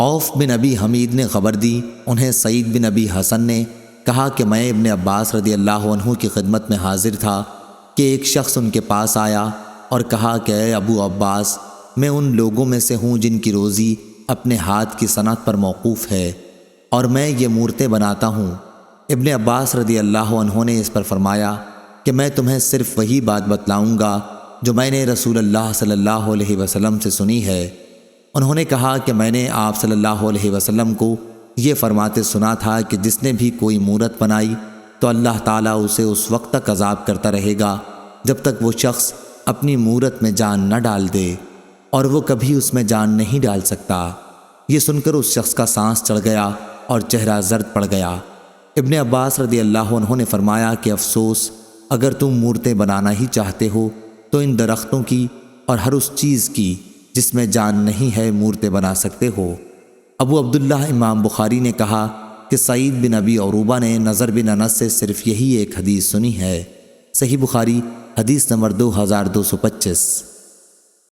عوف بن ابی حمید نے خبر دی، انہیں سعید بن ابی حسن نے کہا کہ میں ابن عباس رضی اللہ عنہ کی خدمت میں حاضر تھا کہ ایک شخص ان کے پاس آیا اور کہا کہ اے ابو عباس، میں ان لوگوں میں سے ہوں جن کی روزی اپنے ہاتھ کی صنعت پر موقوف ہے، اور میں یہ مورتیں بناتا ہوں۔ ابن عباس رضی اللہ عنہ نے اس پر فرمایا کہ میں تمہیں صرف وہی بات بتلاؤں گا جو میں نے رسول اللہ صلی اللہ علیہ وسلم سے سنی ہے۔ انہوں نے کہا کہ میں نے آپ صلی اللہ علیہ وسلم کو یہ فرماتے سنا تھا کہ جس نے بھی کوئی مورت بنائی تو اللہ تعالیٰ اسے اس وقت تک عذاب کرتا رہے گا جب تک وہ شخص اپنی مورت میں جان نہ ڈال دے، اور وہ کبھی اس میں جان نہیں ڈال سکتا۔ یہ سن کر اس شخص کا سانس چڑھ گیا اور چہرہ زرد پڑ گیا۔ ابن عباس رضی اللہ عنہ نے فرمایا کہ افسوس، اگر تم مورتیں بنانا ہی چاہتے ہو تو ان درختوں کی اور ہر اس چیز کی جس میں جان نہیں ہے مورتیں بنا سکتے ہو۔ ابو عبداللہ امام بخاری نے کہا کہ سعید بن ابی عروبہ نے نضر بن انس سے صرف یہی ایک حدیث سنی ہے۔ صحیح بخاری حدیث نمبر 2225۔